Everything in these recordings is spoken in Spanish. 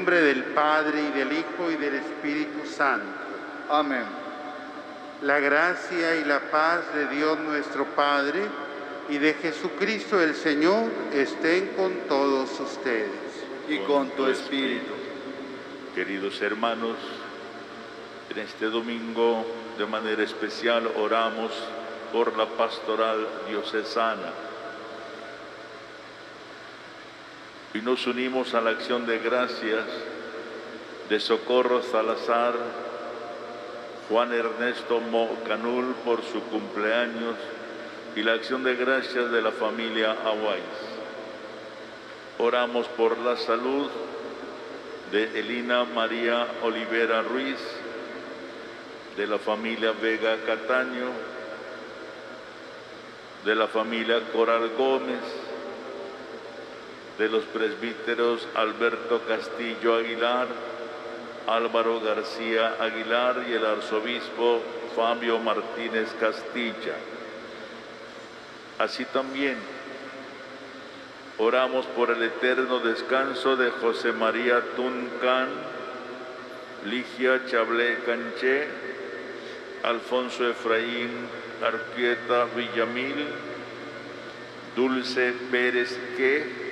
nombre del Padre, y del Hijo, y del Espíritu Santo. Amén. La gracia y la paz de Dios nuestro Padre y de Jesucristo el Señor estén con todos ustedes. Y con tu espíritu. Queridos hermanos, en este domingo de manera especial oramos por la pastoral diocesana y nos unimos a la acción de gracias de Socorro Salazar, Juan Ernesto Mocanul por su cumpleaños y la acción de gracias de la familia Aguais. Oramos por la salud de Elina María Olivera Ruiz, de la familia Vega Cataño, de la familia Coral Gómez, de los presbíteros Alberto Castillo Aguilar, Álvaro García Aguilar y el arzobispo Fabio Martínez Castilla. Así también oramos por el eterno descanso de José María Tuncán, Ligia Chablé Canché, Alfonso Efraín Arquieta Villamil, Dulce Pérez Que,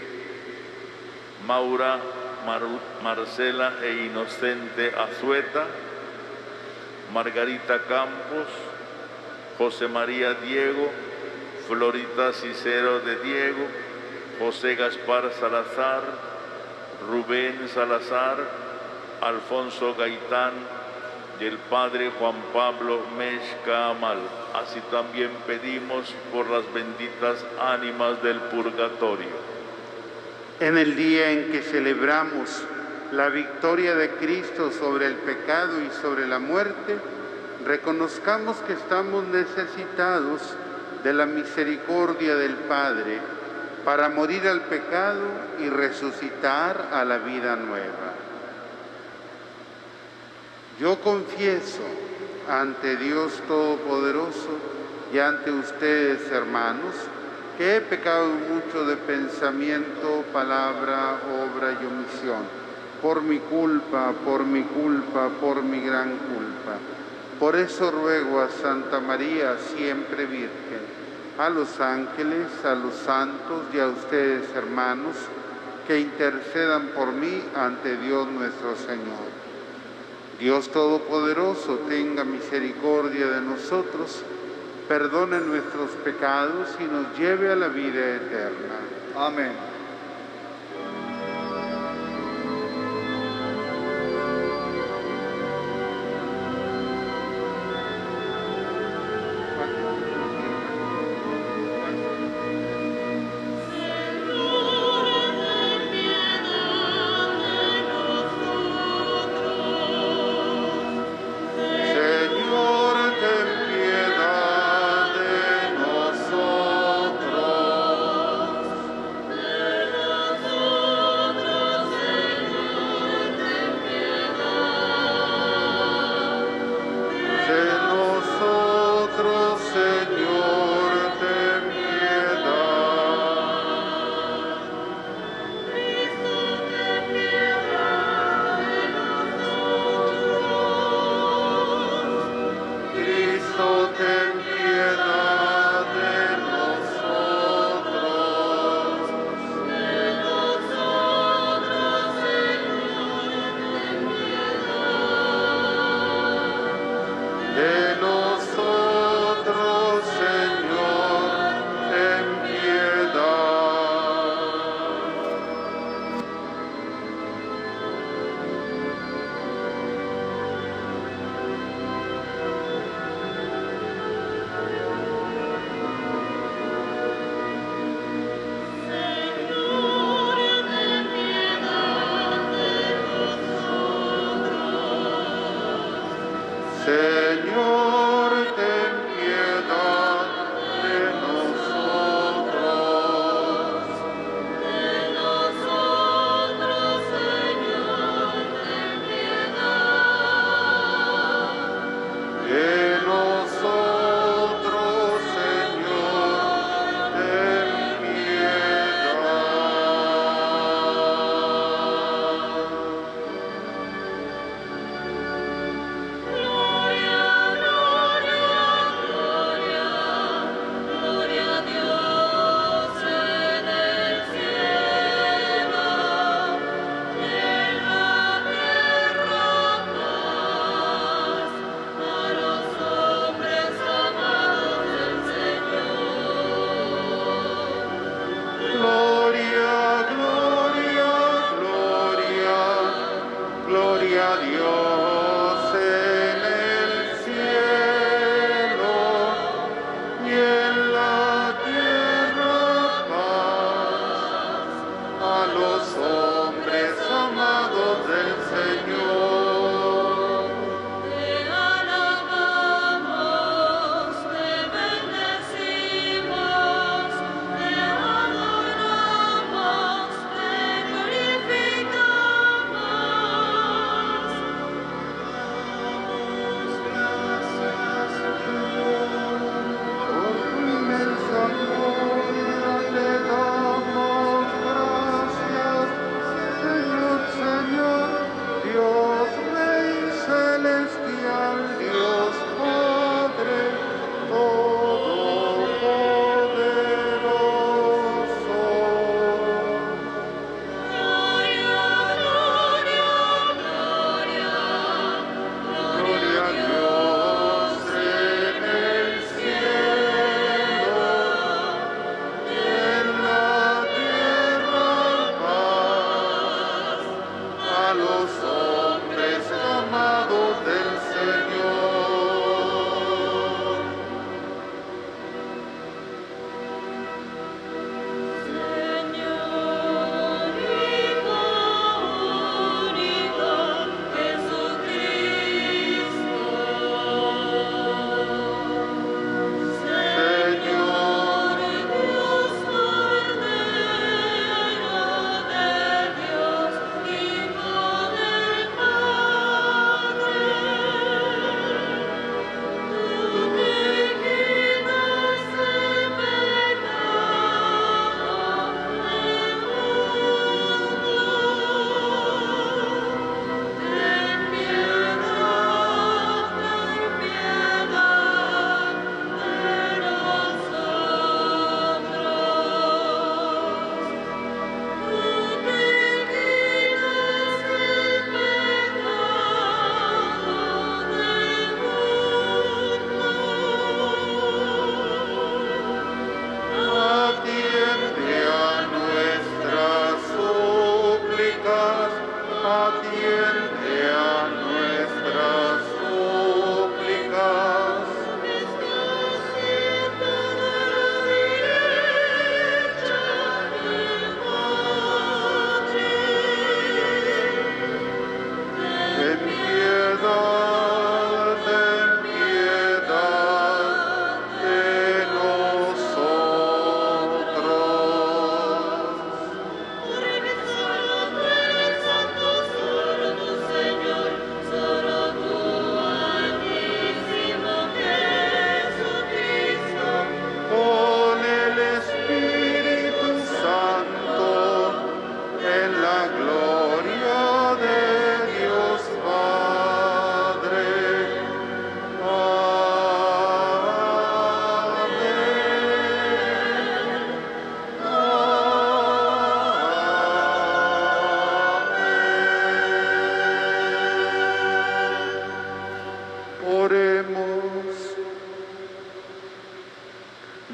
Maura Marcela e Inocente Azueta, Margarita Campos, José María Diego, Florita Cicero de Diego, José Gaspar Salazar, Rubén Salazar, Alfonso Gaitán y el Padre Juan Pablo Mezca Amal. Así también pedimos por las benditas ánimas del purgatorio. En el día en que celebramos la victoria de Cristo sobre el pecado y sobre la muerte, reconozcamos que estamos necesitados de la misericordia del Padre para morir al pecado y resucitar a la vida nueva. Yo confieso ante Dios Todopoderoso y ante ustedes, hermanos, que he pecado mucho de pensamiento, palabra, obra y omisión, por mi culpa, por mi culpa, por mi gran culpa. Por eso ruego a Santa María, siempre Virgen, a los ángeles, a los santos y a ustedes, hermanos, que intercedan por mí ante Dios nuestro Señor. Dios Todopoderoso, tenga misericordia de nosotros, perdone nuestros pecados y nos lleve a la vida eterna. Amén.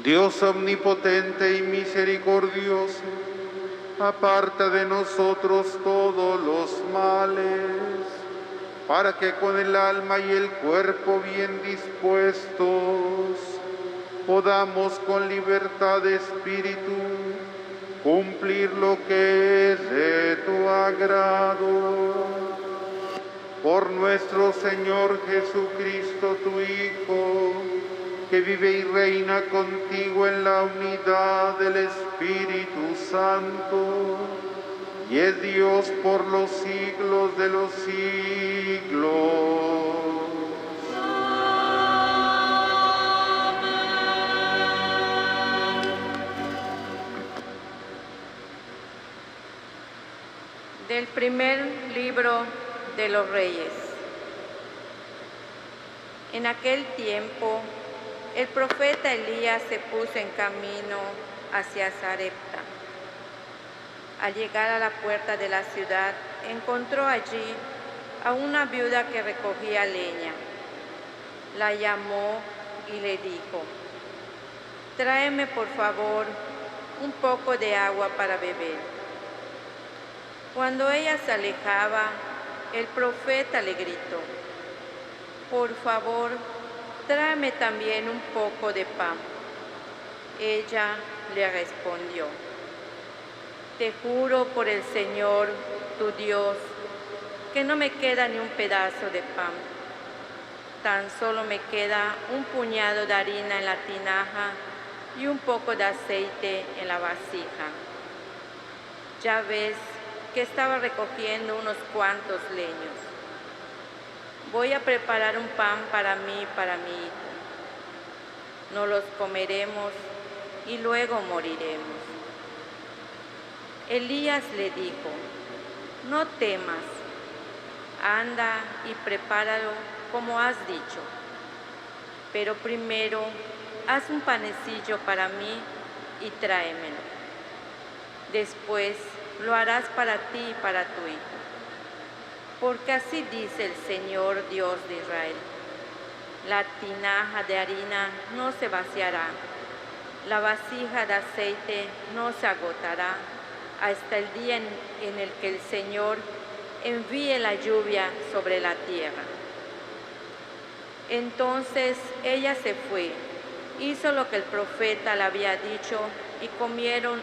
Dios omnipotente y misericordioso, aparta de nosotros todos los males, para que con el alma y el cuerpo bien dispuestos podamos con libertad de espíritu cumplir lo que es de tu agrado. Por nuestro Señor Jesucristo, tu Hijo, que vive y reina contigo en la unidad del Espíritu Santo, y es Dios por los siglos de los siglos. Del primer libro de los Reyes. En aquel tiempo, el profeta Elías se puso en camino hacia Sarepta. Al llegar a la puerta de la ciudad, encontró allí a una viuda que recogía leña. La llamó y le dijo: «Tráeme, por favor, un poco de agua para beber». Cuando ella se alejaba, el profeta le gritó: «Por favor, tráeme también un poco de pan». Ella le respondió: «Te juro por el Señor, tu Dios, que no me queda ni un pedazo de pan. Tan solo me queda un puñado de harina en la tinaja y un poco de aceite en la vasija. Ya ves que estaba recogiendo unos cuantos leños. Voy a preparar un pan para mí y para mi hijo. No los comeremos y luego moriremos». Elías le dijo: «No temas, anda y prepáralo como has dicho. Pero primero haz un panecillo para mí y tráemelo. Después lo harás para ti y para tu hijo. Porque así dice el Señor Dios de Israel: la tinaja de harina no se vaciará, la vasija de aceite no se agotará, hasta el día en el que el Señor envíe la lluvia sobre la tierra». Entonces ella se fue, hizo lo que el profeta le había dicho, y comieron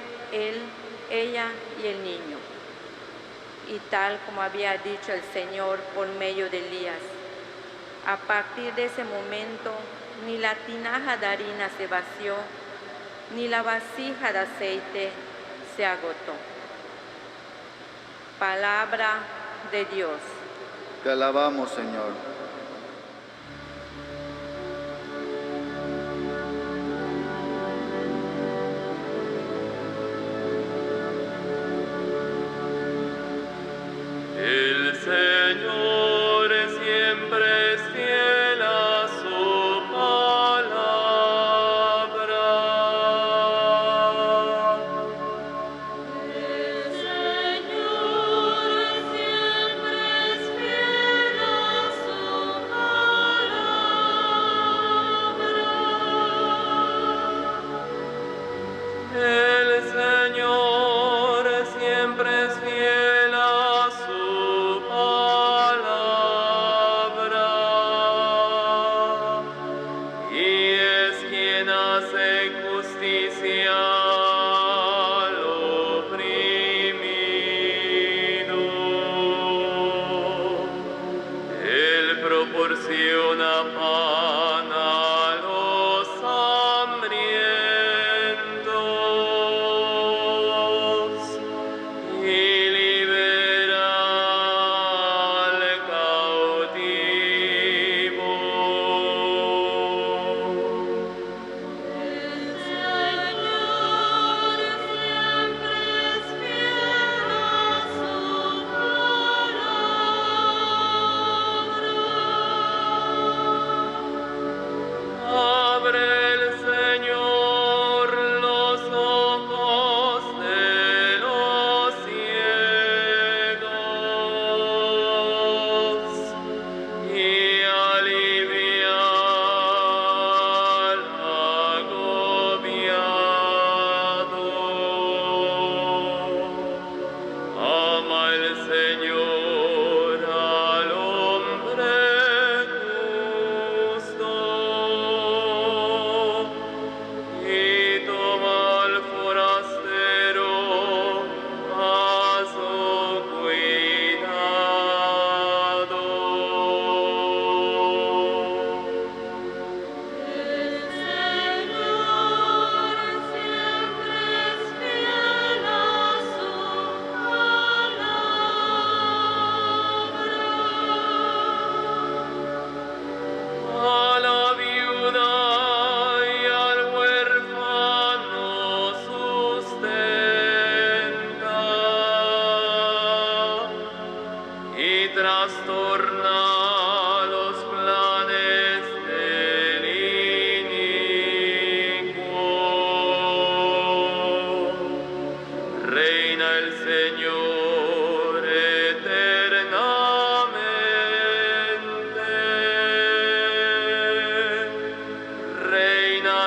ella y el niño. Y tal como había dicho el Señor por medio de Elías, a partir de ese momento ni la tinaja de harina se vació, ni la vasija de aceite se agotó. Palabra de Dios. Te alabamos, Señor. El Señor siempre es fiel a su palabra. El Señor siempre es fiel a su palabra. El Señor siempre es fiel a su palabra, y es quien hace justicia al oprimido. Él proporciona pan a los hambrientos y libera al cautivo. El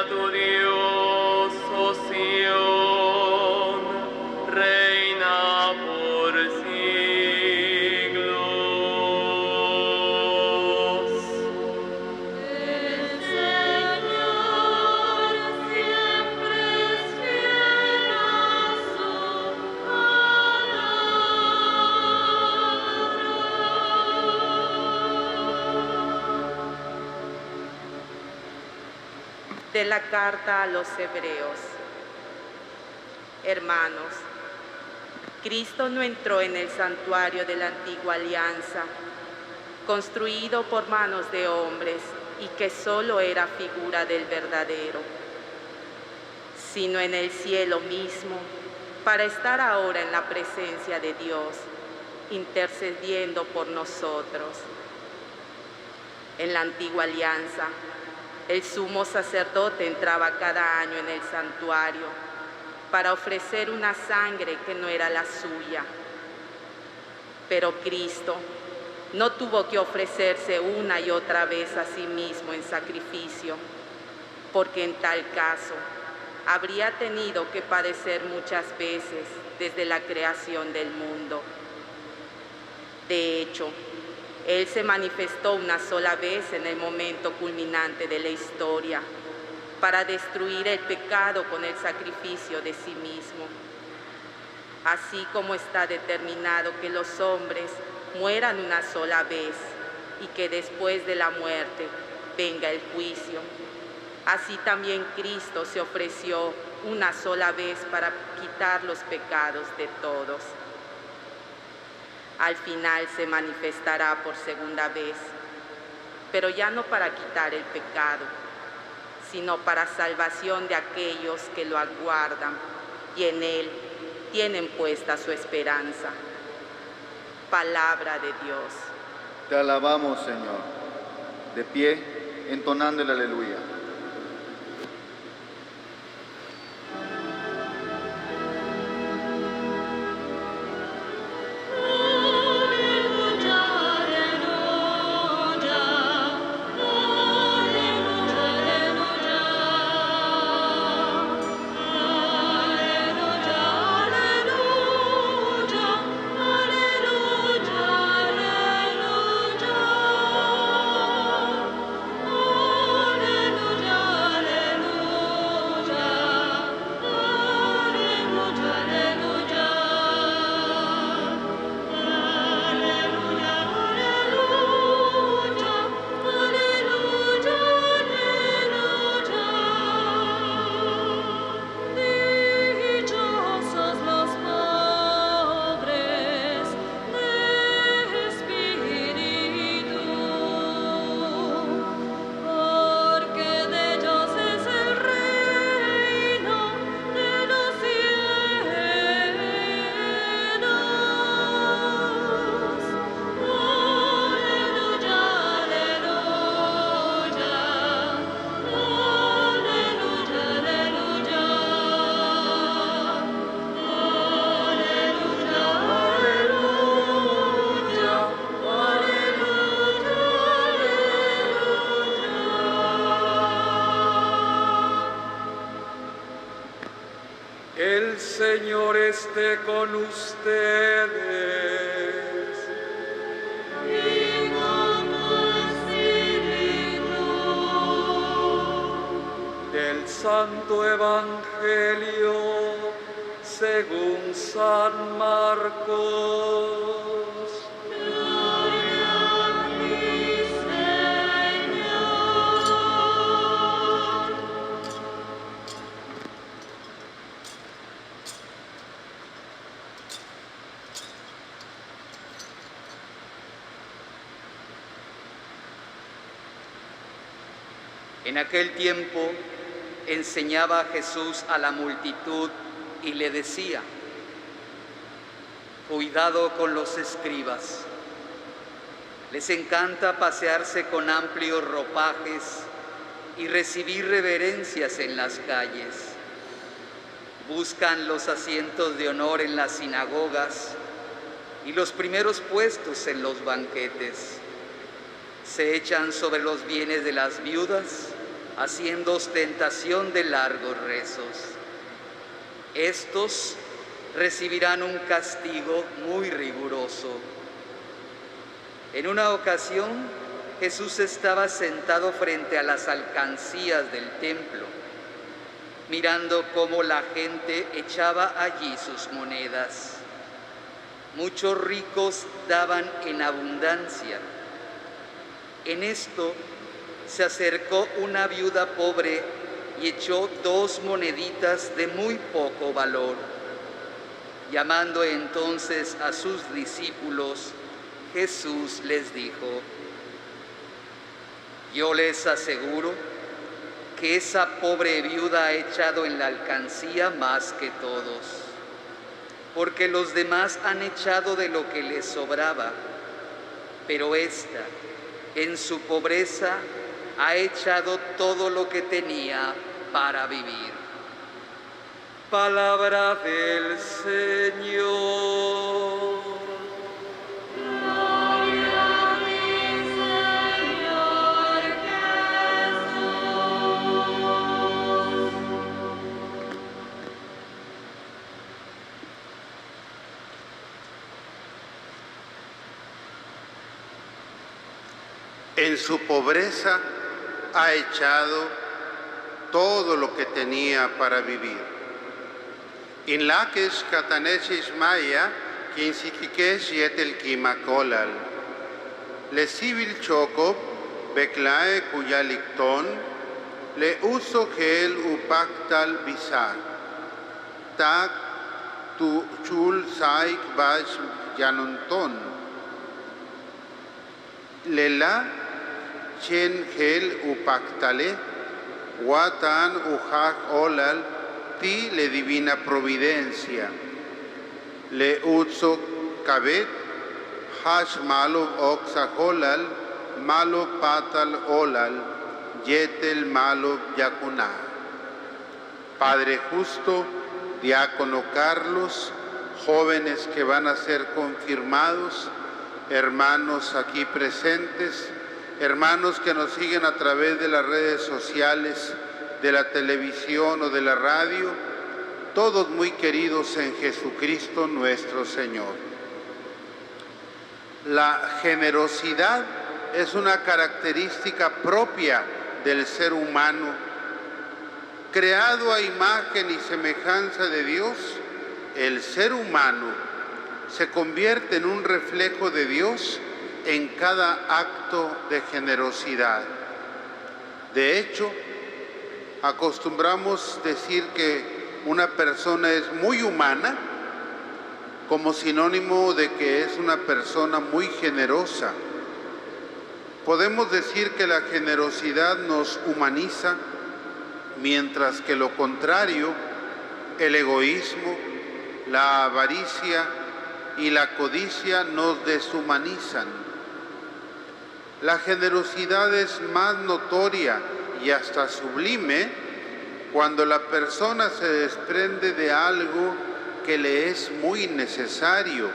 a tu Dios, oh Sión, reina por siglos. El Señor siempre es fiel a su De la carta a los Hebreos. Hermanos, Cristo no entró en el santuario de la antigua alianza, construido por manos de hombres y que solo era figura del verdadero, sino en el cielo mismo, para estar ahora en la presencia de Dios, intercediendo por nosotros. En la antigua alianza, el sumo sacerdote entraba cada año en el santuario para ofrecer una sangre que no era la suya. Pero Cristo no tuvo que ofrecerse una y otra vez a sí mismo en sacrificio, porque en tal caso habría tenido que padecer muchas veces desde la creación del mundo. De hecho, Él se manifestó una sola vez en el momento culminante de la historia para destruir el pecado con el sacrificio de sí mismo. Así como está determinado que los hombres mueran una sola vez y que después de la muerte venga el juicio, así también Cristo se ofreció una sola vez para quitar los pecados de todos. Al final se manifestará por segunda vez, pero ya no para quitar el pecado, sino para salvación de aquellos que lo aguardan y en Él tienen puesta su esperanza. Palabra de Dios. Te alabamos, Señor. De pie, entonando el aleluya. El Señor esté con ustedes. y con tu espíritu. Del Santo Evangelio según San Marcos. Gloria a ti, Señor. En aquel tiempo enseñaba Jesús a la multitud y le decía: cuidado con los escribas. Les encanta pasearse con amplios ropajes y recibir reverencias en las calles. Buscan los asientos de honor en las sinagogas y los primeros puestos en los banquetes. Se echan sobre los bienes de las viudas, haciendo ostentación de largos rezos. Estos recibirán un castigo muy riguroso. En una ocasión, Jesús estaba sentado frente a las alcancías del templo, mirando cómo la gente echaba allí sus monedas. Muchos ricos daban en abundancia. En esto se acercó una viuda pobre y echó 2 moneditas de muy poco valor. Llamando entonces a sus discípulos, Jesús les dijo: yo les aseguro que esa pobre viuda ha echado en la alcancía más que todos, porque los demás han echado de lo que les sobraba, pero ésta, en su pobreza, ha echado todo lo que tenía para vivir. Palabra del Señor. Gloria a ti, Señor Jesús. En su pobreza ha echado todo lo que tenía para vivir. In laques catanesis maya, quinsiquiques yetel kimacolal. Le civil choco, beclae cuyalicton, le uso gel upactal bizar. Tak tu chul saik bash yanonton. Lela chen gel upactale, watan ujak olal, ti le divina providencia. Le utso kabet, hash malo oxaholal, malo patal olal, yetel malo yacuná. Padre justo, diácono Carlos, jóvenes que van a ser confirmados, hermanos aquí presentes, hermanos que nos siguen a través de las redes sociales, de la televisión o de la radio, todos muy queridos en Jesucristo nuestro Señor. La generosidad es una característica propia del ser humano. Creado a imagen y semejanza de Dios, el ser humano se convierte en un reflejo de Dios en cada acto de generosidad. De hecho, acostumbramos decir que una persona es muy humana como sinónimo de que es una persona muy generosa. Podemos decir que la generosidad nos humaniza, mientras que lo contrario, el egoísmo, la avaricia y la codicia nos deshumanizan. La generosidad es más notoria y hasta sublime cuando la persona se desprende de algo que le es muy necesario,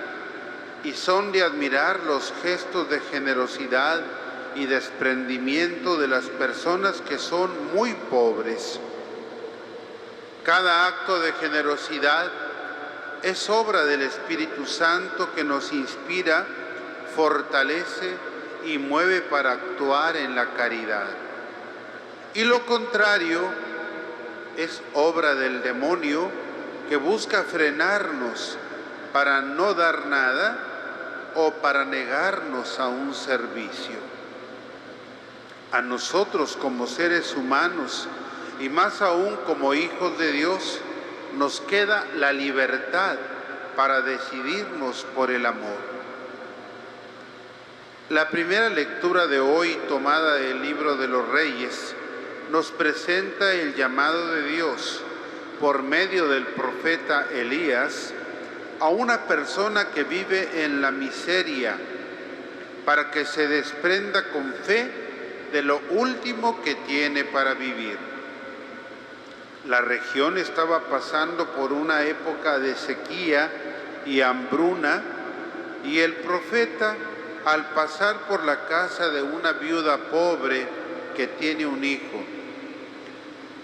y son de admirar los gestos de generosidad y desprendimiento de las personas que son muy pobres. Cada acto de generosidad es obra del Espíritu Santo que nos inspira, fortalece y mueve para actuar en la caridad. Y lo contrario es obra del demonio que busca frenarnos para no dar nada o para negarnos a un servicio. A nosotros como seres humanos y más aún como hijos de Dios, nos queda la libertad para decidirnos por el amor. La primera lectura de hoy, tomada del libro de los Reyes, nos presenta el llamado de Dios por medio del profeta Elías a una persona que vive en la miseria para que se desprenda con fe de lo último que tiene para vivir. La región estaba pasando por una época de sequía y hambruna, y el profeta, al pasar por la casa de una viuda pobre que tiene un hijo,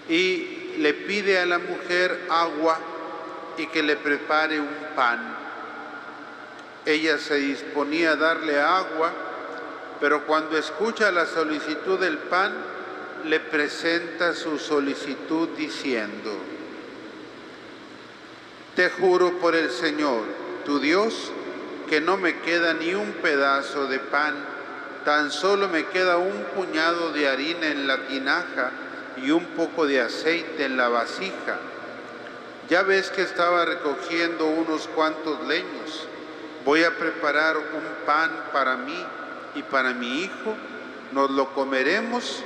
y le pide a la mujer agua y que le prepare un pan. Ella se disponía a darle agua, pero cuando escucha la solicitud del pan, le presenta su solicitud diciendo: te juro por el Señor, tu Dios, que no me queda ni un pedazo de pan, tan solo me queda un puñado de harina en la tinaja y un poco de aceite en la vasija. Ya ves que estaba recogiendo unos cuantos leños. Voy a preparar un pan para mí y para mi hijo, nos lo comeremos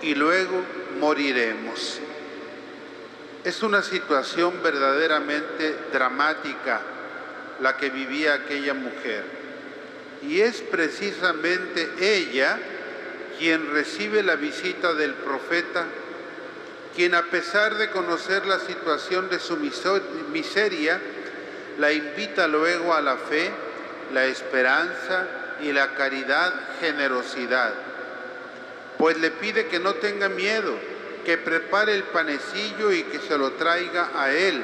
y luego moriremos. Es una situación verdaderamente dramática la que vivía aquella mujer. Y es precisamente ella quien recibe la visita del profeta, quien, a pesar de conocer la situación de su miseria, la invita luego a la fe, la esperanza y la caridad, generosidad. Pues le pide que no tenga miedo, que prepare el panecillo y que se lo traiga a él,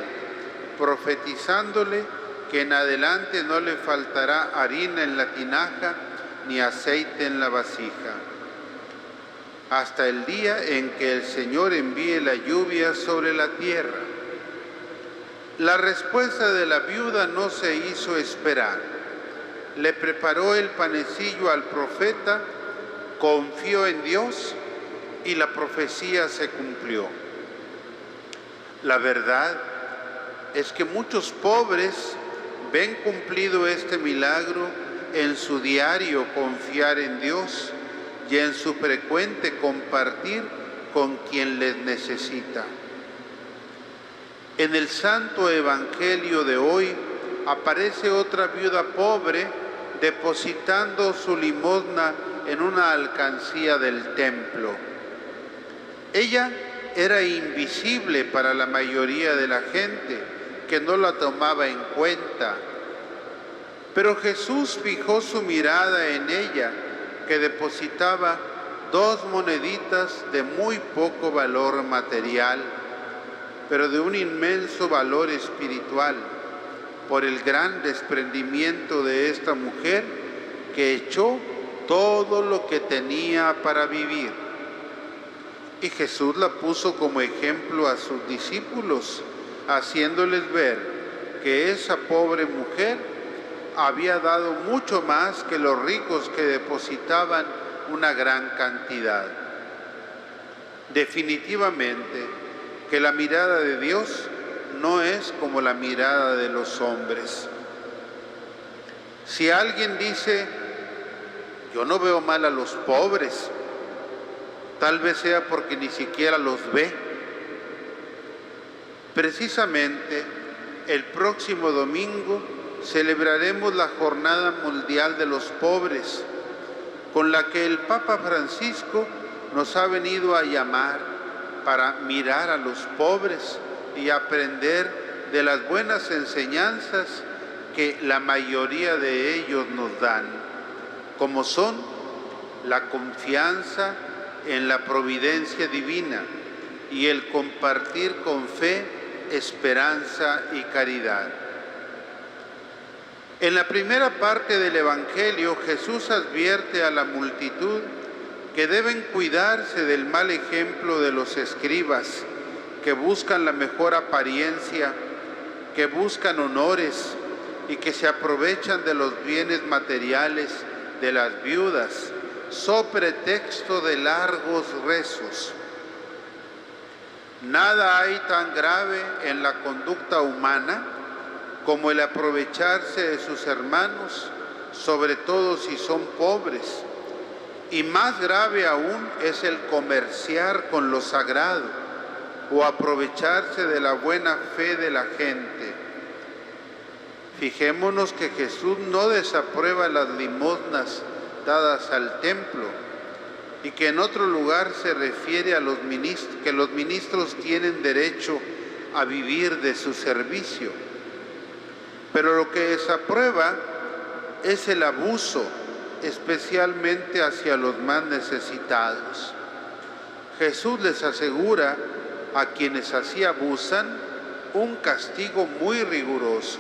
profetizándole que en adelante no le faltará harina en la tinaja ni aceite en la vasija, hasta el día en que el Señor envíe la lluvia sobre la tierra. La respuesta de la viuda no se hizo esperar. Le preparó el panecillo al profeta, confió en Dios y la profecía se cumplió. La verdad es que muchos pobres ven cumplido este milagro en su diario confiar en Dios y en su frecuente compartir con quien les necesita. En el Santo Evangelio de hoy aparece otra viuda pobre depositando su limosna en una alcancía del templo. Ella era invisible para la mayoría de la gente, que no la tomaba en cuenta. Pero Jesús fijó su mirada en ella, que depositaba 2 moneditas de muy poco valor material, pero de un inmenso valor espiritual, por el gran desprendimiento de esta mujer que echó todo lo que tenía para vivir. Y Jesús la puso como ejemplo a sus discípulos, haciéndoles ver que esa pobre mujer había dado mucho más que los ricos que depositaban una gran cantidad. Definitivamente que la mirada de Dios no es como la mirada de los hombres. Si alguien dice: yo no veo mal a los pobres, tal vez sea porque ni siquiera los ve. Precisamente el próximo domingo celebraremos la Jornada Mundial de los Pobres, con la que el Papa Francisco nos ha venido a llamar para mirar a los pobres y aprender de las buenas enseñanzas que la mayoría de ellos nos dan, como son la confianza en la providencia divina y el compartir con fe, esperanza y caridad. En la primera parte del Evangelio, Jesús advierte a la multitud que deben cuidarse del mal ejemplo de los escribas, que buscan la mejor apariencia, que buscan honores y que se aprovechan de los bienes materiales de las viudas, so pretexto de largos rezos. Nada hay tan grave en la conducta humana como el aprovecharse de sus hermanos, sobre todo si son pobres. Y más grave aún es el comerciar con lo sagrado o aprovecharse de la buena fe de la gente. Fijémonos que Jesús no desaprueba las limosnas dadas al templo y que en otro lugar se refiere a que los ministros tienen derecho a vivir de su servicio. Pero lo que desaprueba es el abuso, especialmente hacia los más necesitados. Jesús les asegura a quienes así abusan un castigo muy riguroso.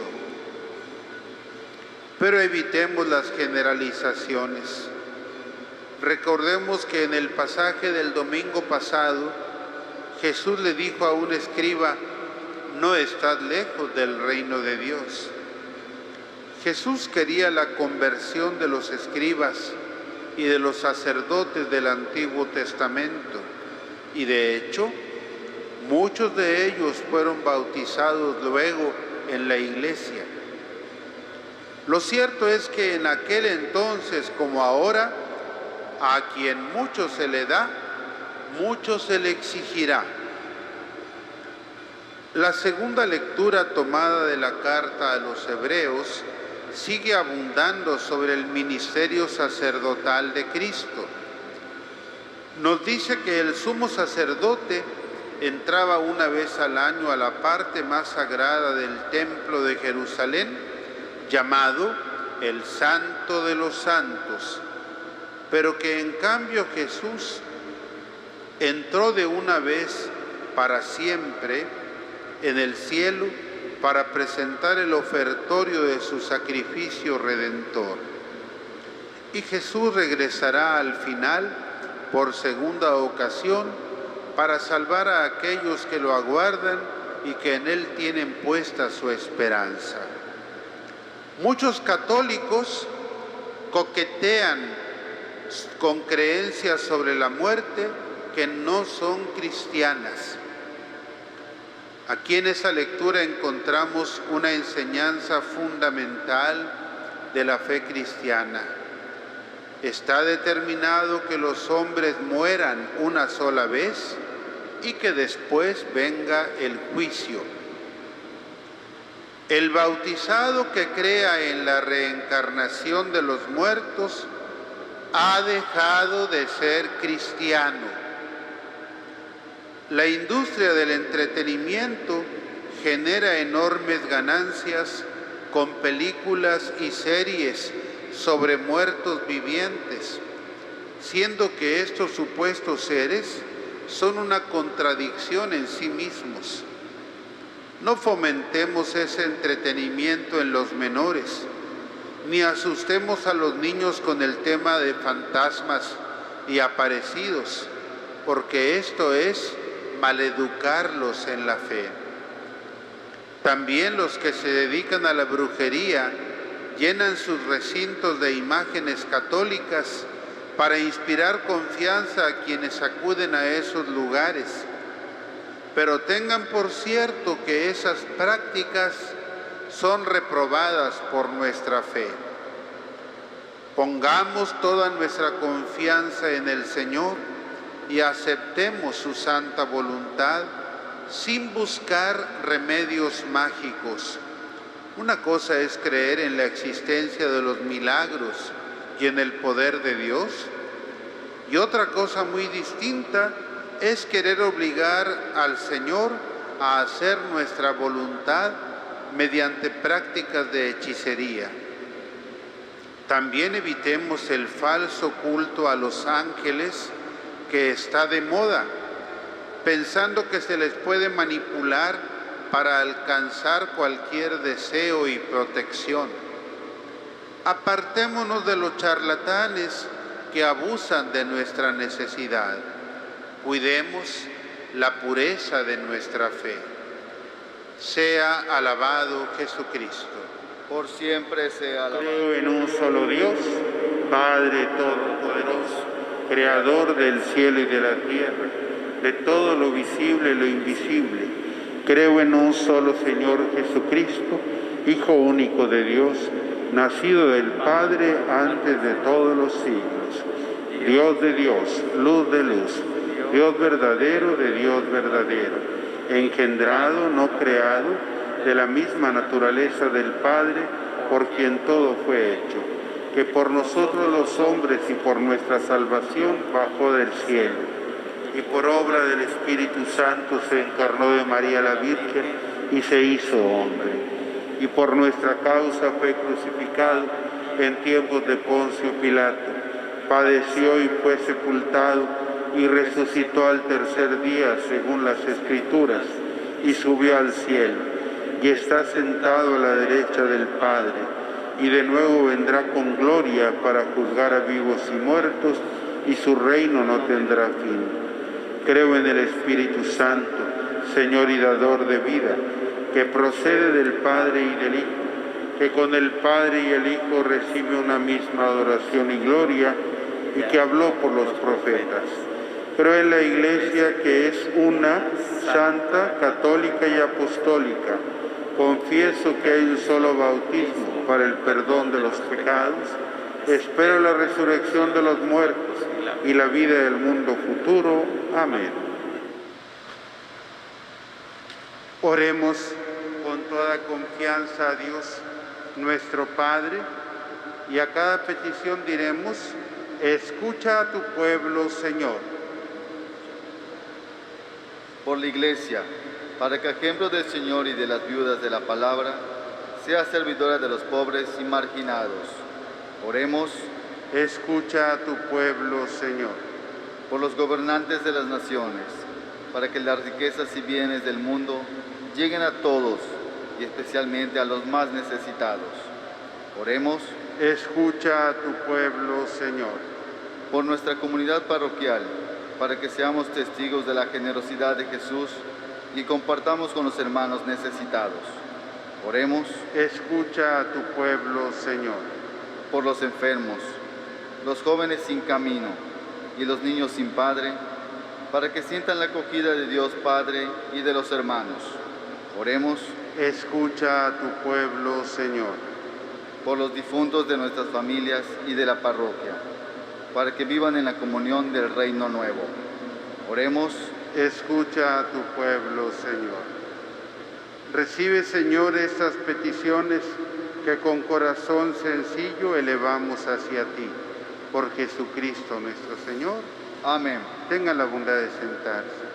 Pero evitemos las generalizaciones. Recordemos que en el pasaje del domingo pasado, Jesús le dijo a un escriba: no estás lejos del reino de Dios. Jesús quería la conversión de los escribas y de los sacerdotes del Antiguo Testamento, y de hecho, muchos de ellos fueron bautizados luego en la iglesia. Lo cierto es que en aquel entonces, como ahora, a quien mucho se le da, mucho se le exigirá. La segunda lectura tomada de la carta a los Hebreos sigue abundando sobre el ministerio sacerdotal de Cristo. Nos dice que el sumo sacerdote entraba una vez al año a la parte más sagrada del templo de Jerusalén, llamado el Santo de los Santos, pero que en cambio Jesús entró de una vez para siempre en el cielo para presentar el ofertorio de su sacrificio redentor. Y Jesús regresará al final por segunda ocasión para salvar a aquellos que lo aguardan y que en Él tienen puesta su esperanza. Muchos católicos coquetean con creencias sobre la muerte que no son cristianas. Aquí en esa lectura encontramos una enseñanza fundamental de la fe cristiana. Está determinado que los hombres mueran una sola vez y que después venga el juicio. El bautizado que crea en la reencarnación de los muertos ha dejado de ser cristiano. La industria del entretenimiento genera enormes ganancias con películas y series sobre muertos vivientes, siendo que estos supuestos seres son una contradicción en sí mismos. No fomentemos ese entretenimiento en los menores, ni asustemos a los niños con el tema de fantasmas y aparecidos, porque esto es maleducarlos en la fe. También los que se dedican a la brujería llenan sus recintos de imágenes católicas para inspirar confianza a quienes acuden a esos lugares. Pero tengan por cierto que esas prácticas son reprobadas por nuestra fe. Pongamos toda nuestra confianza en el Señor y aceptemos su santa voluntad sin buscar remedios mágicos. Una cosa es creer en la existencia de los milagros y en el poder de Dios, y otra cosa muy distinta es querer obligar al Señor a hacer nuestra voluntad mediante prácticas de hechicería. También evitemos el falso culto a los ángeles que está de moda, pensando que se les puede manipular para alcanzar cualquier deseo y protección. Apartémonos de los charlatanes que abusan de nuestra necesidad. Cuidemos la pureza de nuestra fe. Sea alabado Jesucristo. Por siempre sea alabado. Creo en un solo Dios, Padre Todopoderoso, Creador del cielo y de la tierra, de todo lo visible y lo invisible. Creo en un solo Señor Jesucristo, Hijo único de Dios, nacido del Padre antes de todos los siglos, Dios de Dios, luz de luz, Dios verdadero de Dios verdadero, engendrado, no creado, de la misma naturaleza del Padre, por quien todo fue hecho, que por nosotros los hombres y por nuestra salvación bajó del cielo, y por obra del Espíritu Santo se encarnó de María la Virgen y se hizo hombre, y por nuestra causa fue crucificado en tiempos de Poncio Pilato, padeció y fue sepultado, y resucitó al tercer día según las Escrituras, y subió al cielo, y está sentado a la derecha del Padre, y de nuevo vendrá con gloria para juzgar a vivos y muertos, y su reino no tendrá fin. Creo en el Espíritu Santo, Señor y dador de vida, que procede del Padre y del Hijo, que con el Padre y el Hijo recibe una misma adoración y gloria, y que habló por los profetas. Creo en la Iglesia, que es una, santa, católica y apostólica. Confieso que hay un solo bautismo para el perdón de los pecados. Espero la resurrección de los muertos y la vida del mundo futuro. Amén. Oremos con toda confianza a Dios, nuestro Padre, y a cada petición diremos: escucha a tu pueblo, Señor. Por la Iglesia, para que ejemplo del Señor y de las viudas de la palabra, sea servidora de los pobres y marginados. Oremos. Escucha a tu pueblo, Señor. Por los gobernantes de las naciones, para que las riquezas y bienes del mundo lleguen a todos y especialmente a los más necesitados. Oremos. Escucha a tu pueblo, Señor. Por nuestra comunidad parroquial, para que seamos testigos de la generosidad de Jesús y compartamos con los hermanos necesitados. Oremos. Escucha a tu pueblo, Señor. Por los enfermos, los jóvenes sin camino y los niños sin padre, para que sientan la acogida de Dios Padre y de los hermanos. Oremos. Escucha a tu pueblo, Señor. Por los difuntos de nuestras familias y de la parroquia, para que vivan en la comunión del reino nuevo. Oremos. Escucha a tu pueblo, Señor. Recibe, Señor, estas peticiones que con corazón sencillo elevamos hacia ti. Por Jesucristo nuestro Señor. Amén. Tengan la bondad de sentarse.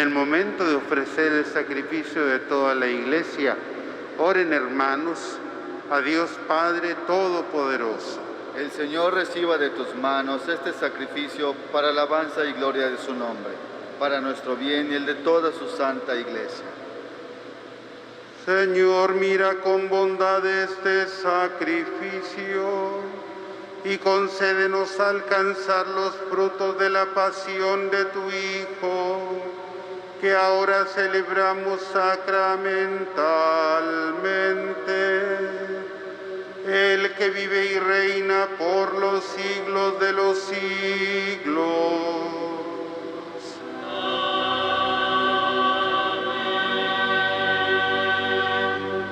el momento de ofrecer el sacrificio de toda la Iglesia, oren, hermanos, a Dios Padre Todopoderoso. El Señor reciba de tus manos este sacrificio para alabanza y gloria de su nombre, para nuestro bien y el de toda su santa Iglesia. Señor, mira con bondad este sacrificio y concédenos alcanzar los frutos de la pasión de tu Hijo, que ahora celebramos sacramentalmente. El que vive y reina por los siglos de los siglos.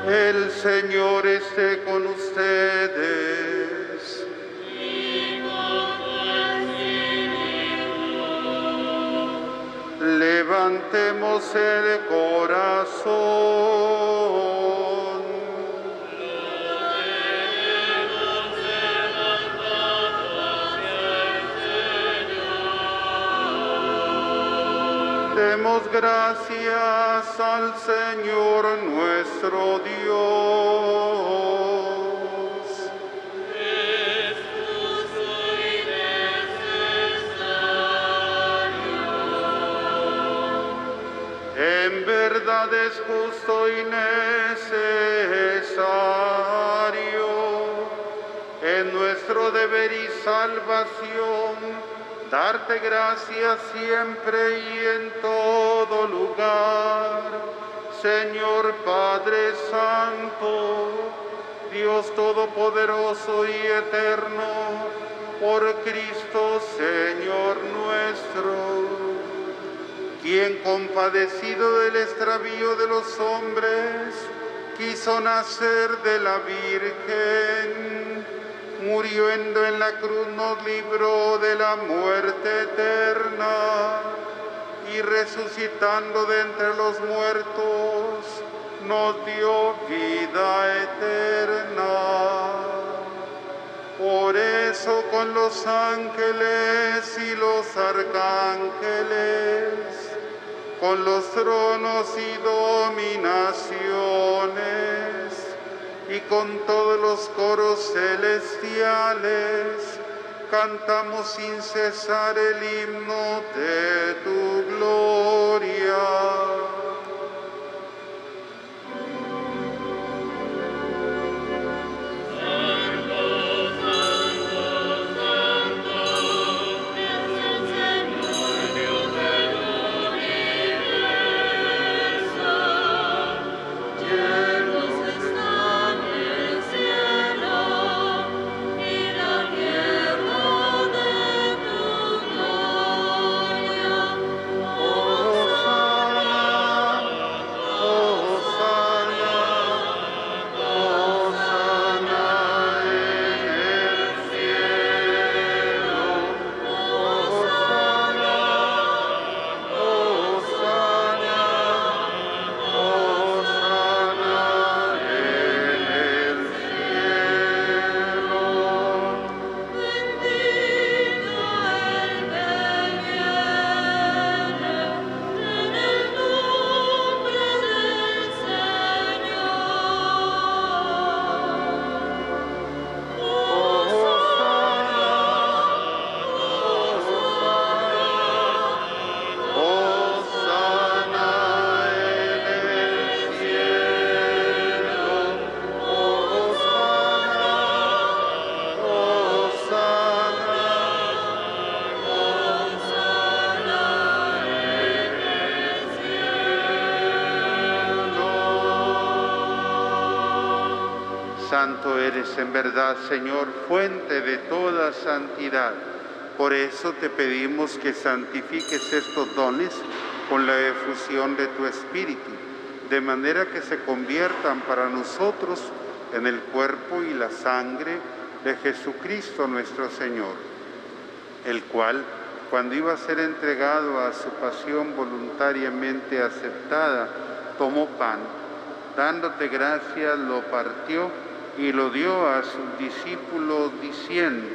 El Señor esté con ustedes. Y con tu espíritu. Levantemos el corazón. Demos gracias al Señor nuestro Dios. Es justo y necesario. En verdad es justo y necesario, en nuestro deber y salvación, darte gracias siempre y en todo lugar, Señor Padre Santo, Dios Todopoderoso y Eterno, por Cristo Señor nuestro, quien compadecido del extravío de los hombres, quiso nacer de la Virgen, muriendo en la cruz nos libró de la muerte eterna y resucitando de entre los muertos nos dio vida eterna. Por eso con los ángeles y los arcángeles, con los tronos y dominaciones, y con todos los coros celestiales, cantamos sin cesar el himno de tu gloria. Santo eres en verdad, Señor, fuente de toda santidad. Por eso te pedimos que santifiques estos dones con la efusión de tu Espíritu, de manera que se conviertan para nosotros en el cuerpo y la sangre de Jesucristo nuestro Señor, el cual, cuando iba a ser entregado a su pasión voluntariamente aceptada, tomó pan, dándote gracias, lo partió y lo dio a sus discípulos diciendo: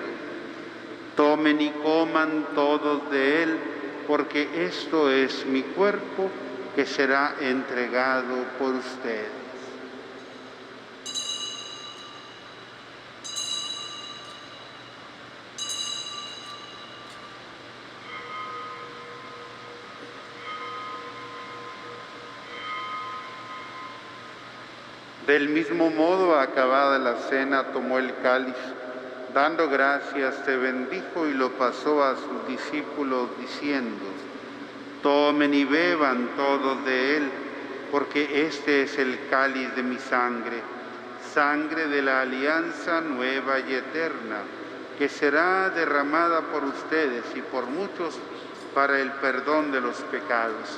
tomen y coman todos de él, porque esto es mi cuerpo que será entregado por ustedes. Del mismo modo, acabada la cena, tomó el cáliz, dando gracias, se bendijo y lo pasó a sus discípulos, diciendo: tomen y beban todos de él, porque este es el cáliz de mi sangre, sangre de la alianza nueva y eterna, que será derramada por ustedes y por muchos para el perdón de los pecados.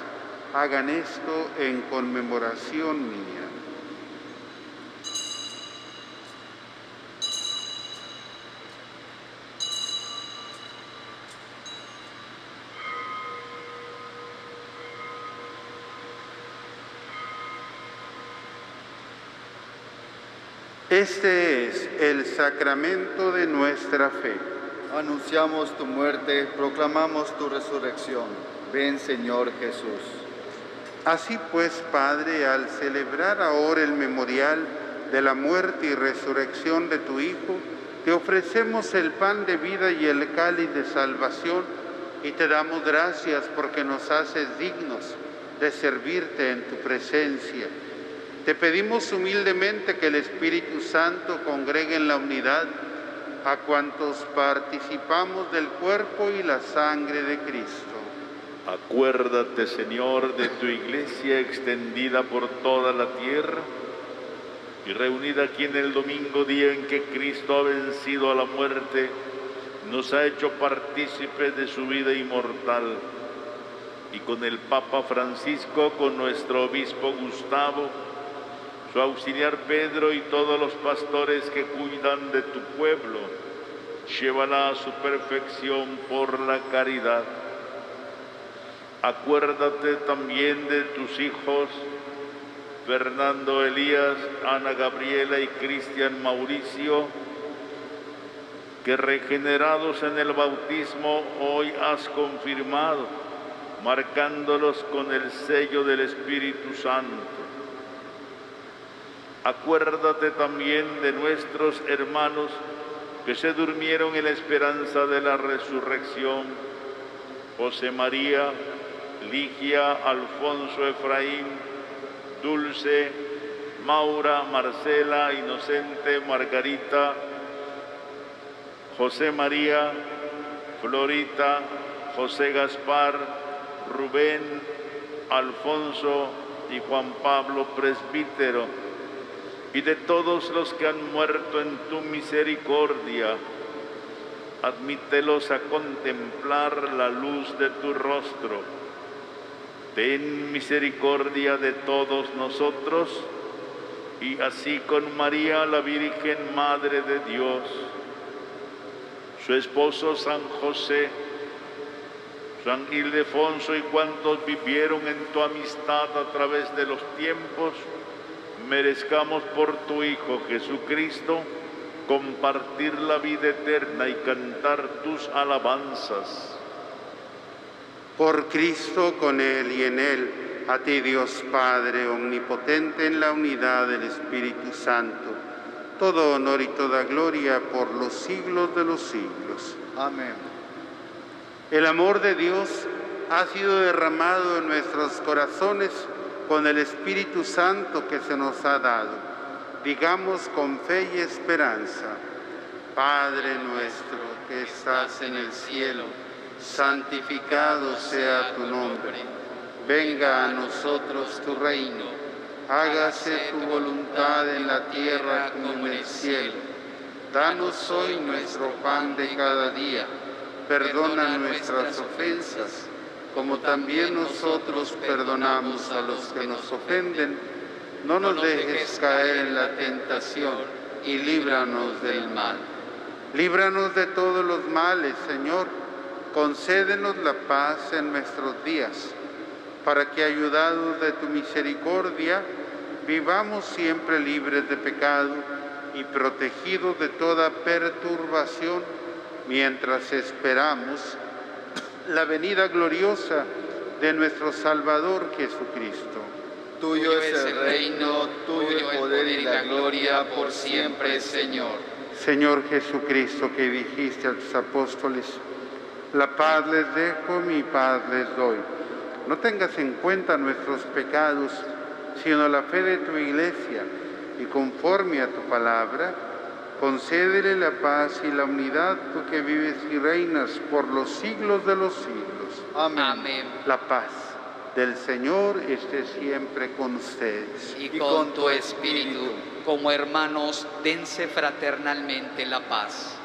Hagan esto en conmemoración mía. Este es el sacramento de nuestra fe. Anunciamos tu muerte, proclamamos tu resurrección. Ven, Señor Jesús. Así pues, Padre, al celebrar ahora el memorial de la muerte y resurrección de tu Hijo, te ofrecemos el pan de vida y el cáliz de salvación, y te damos gracias porque nos haces dignos de servirte en tu presencia. Te pedimos humildemente que el Espíritu Santo congregue en la unidad a cuantos participamos del cuerpo y la sangre de Cristo. Acuérdate, Señor, de tu iglesia extendida por toda la tierra y reunida aquí en el domingo, día en que Cristo ha vencido a la muerte, nos ha hecho partícipes de su vida inmortal. Y con el Papa Francisco, con nuestro obispo Gustavo, su auxiliar Pedro y todos los pastores que cuidan de tu pueblo, llévala a su perfección por la caridad. Acuérdate también de tus hijos, Fernando Elías, Ana Gabriela y Cristian Mauricio, que regenerados en el bautismo hoy has confirmado, marcándolos con el sello del Espíritu Santo. Acuérdate también de nuestros hermanos que se durmieron en la esperanza de la resurrección: José María, Ligia, Alfonso, Efraín, Dulce, Maura, Marcela, Inocente, Margarita, José María, Florita, José Gaspar, Rubén, Alfonso y Juan Pablo, presbítero, y de todos los que han muerto en tu misericordia. Admítelos a contemplar la luz de tu rostro. Ten misericordia de todos nosotros, y así con María, la Virgen Madre de Dios, su esposo San José, San Ildefonso y cuantos vivieron en tu amistad a través de los tiempos, merezcamos por tu Hijo Jesucristo compartir la vida eterna y cantar tus alabanzas. Por Cristo, con Él y en Él, a ti Dios Padre omnipotente, en la unidad del Espíritu Santo, todo honor y toda gloria por los siglos de los siglos. Amén. El amor de Dios ha sido derramado en nuestros corazones con el Espíritu Santo que se nos ha dado. Digamos con fe y esperanza: Padre nuestro que estás en el cielo, santificado sea tu nombre. Venga a nosotros tu reino. Hágase tu voluntad en la tierra como en el cielo. Danos hoy nuestro pan de cada día. Perdona nuestras ofensas, como también nosotros perdonamos a los que nos ofenden. No nos dejes caer en la tentación y líbranos del mal. Líbranos de todos los males, Señor. Concédenos la paz en nuestros días, para que, ayudados de tu misericordia, vivamos siempre libres de pecado y protegidos de toda perturbación, mientras esperamos la venida gloriosa de nuestro Salvador Jesucristo. Tuyo es el reino, tuyo el poder y la gloria por siempre, Señor. Señor Jesucristo, que dijiste a tus apóstoles, la paz les dejo, mi paz les doy. No tengas en cuenta nuestros pecados, sino la fe de tu Iglesia, y conforme a tu palabra, concédele la paz y la unidad, tú que vives y reinas por los siglos de los siglos. Amén. Amén. La paz del Señor esté siempre con ustedes. Y con tu espíritu, como hermanos, dense fraternalmente la paz.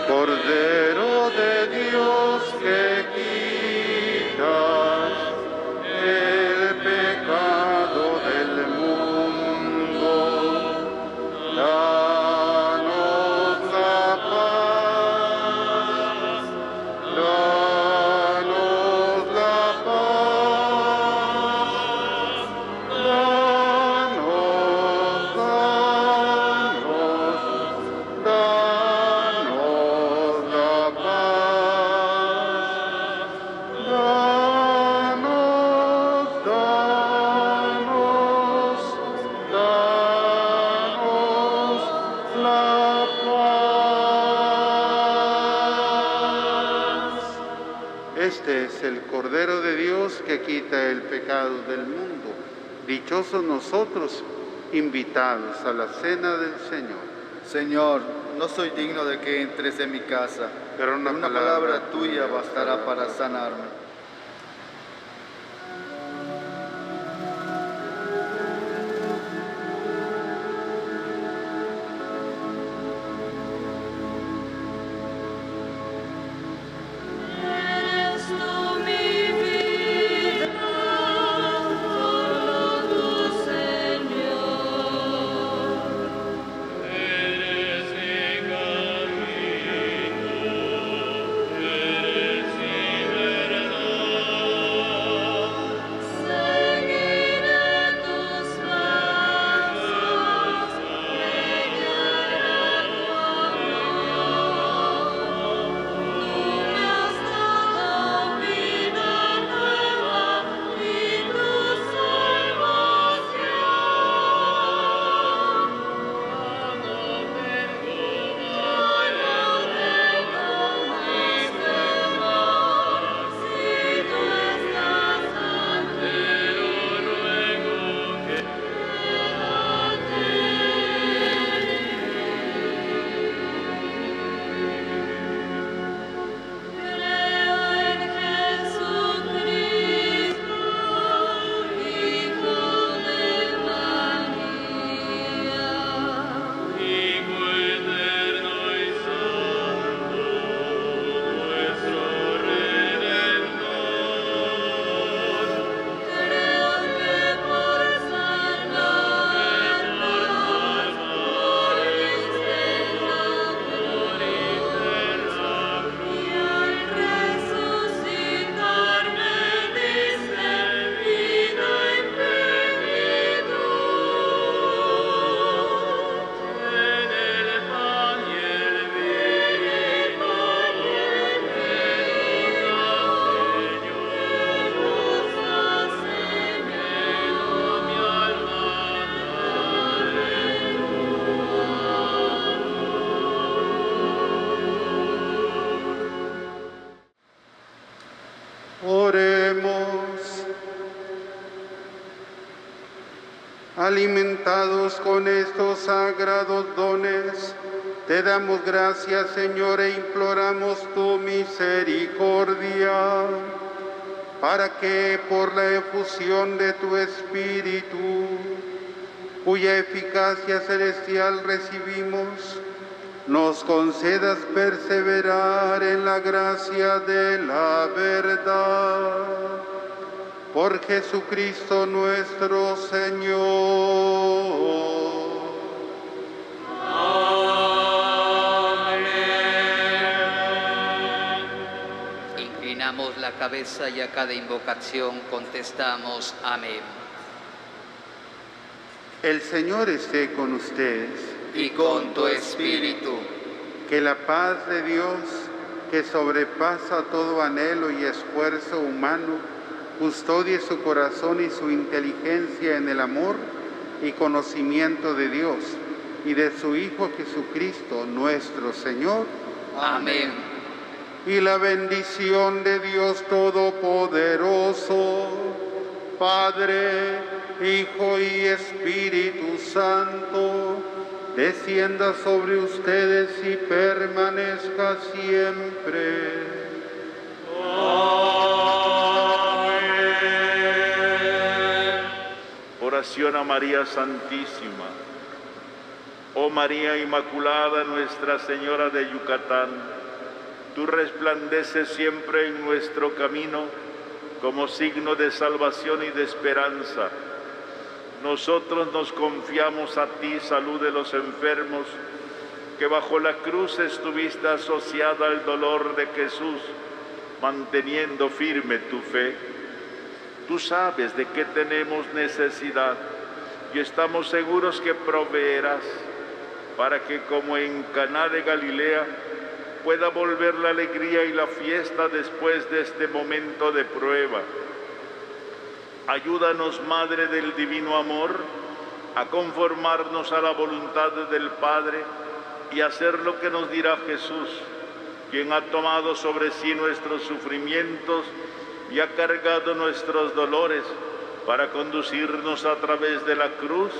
Cordero de Dios que quitas el pecado del mundo, danos la paz, danos la paz, danos la Este es el Cordero de Dios que quita el pecado del mundo. Dichosos nosotros, invitados a la cena del Señor. Señor, no soy digno de que entres en mi casa, Pero una palabra tuya bastará para sanarme. Eres tú mi vida, solo tú, Señor. Eres mi camino, eres mi verdad. Alimentados con estos sagrados dones, te damos gracias, Señor, e imploramos tu misericordia, para que por la efusión de tu Espíritu, cuya eficacia celestial recibimos, nos concedas perseverar en la gracia de la verdad. Por Jesucristo nuestro Señor. Inclinamos la cabeza y a cada invocación contestamos amén. El Señor esté con ustedes. Y con tu espíritu. Que la paz de Dios, que sobrepasa todo anhelo y esfuerzo humano, custodie su corazón y su inteligencia en el amor y conocimiento de Dios y de su Hijo Jesucristo, nuestro Señor. Amén. Y la bendición de Dios Todopoderoso, Padre, Hijo y Espíritu Santo, descienda sobre ustedes y permanezca siempre. Amén. Oración a María Santísima. Oh María Inmaculada, Nuestra Señora de Yucatán, tú resplandeces siempre en nuestro camino como signo de salvación y de esperanza. Nosotros nos confiamos a ti, salud de los enfermos, que bajo la cruz estuviste asociada al dolor de Jesús, manteniendo firme tu fe. Tú sabes de qué tenemos necesidad y estamos seguros que proveerás para que, como en Caná de Galilea, pueda volver la alegría y la fiesta después de este momento de prueba. Ayúdanos, Madre del Divino Amor, a conformarnos a la voluntad del Padre y hacer lo que nos dirá Jesús, quien ha tomado sobre sí nuestros sufrimientos y ha cargado nuestros dolores para conducirnos a través de la cruz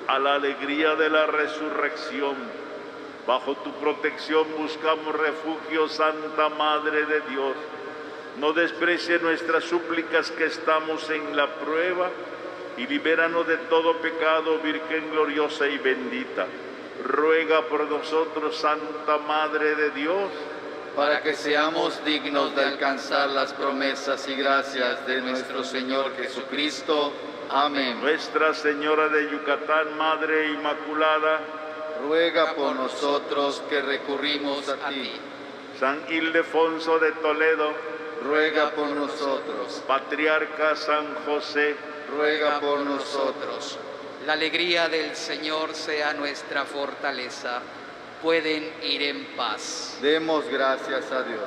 a la alegría de la resurrección. Bajo tu protección buscamos refugio, Santa Madre de Dios. No desprecie nuestras súplicas que estamos en la prueba y libéranos de todo pecado, Virgen gloriosa y bendita. Ruega por nosotros, Santa Madre de Dios, para que seamos dignos de alcanzar las promesas y gracias de nuestro Señor Jesucristo. Amén. Nuestra Señora de Yucatán, Madre Inmaculada, ruega por nosotros que recurrimos a ti. San Ildefonso de Toledo, ruega por nosotros. Patriarca San José, ruega por nosotros. La alegría del Señor sea nuestra fortaleza. Pueden ir en paz. Demos gracias a Dios.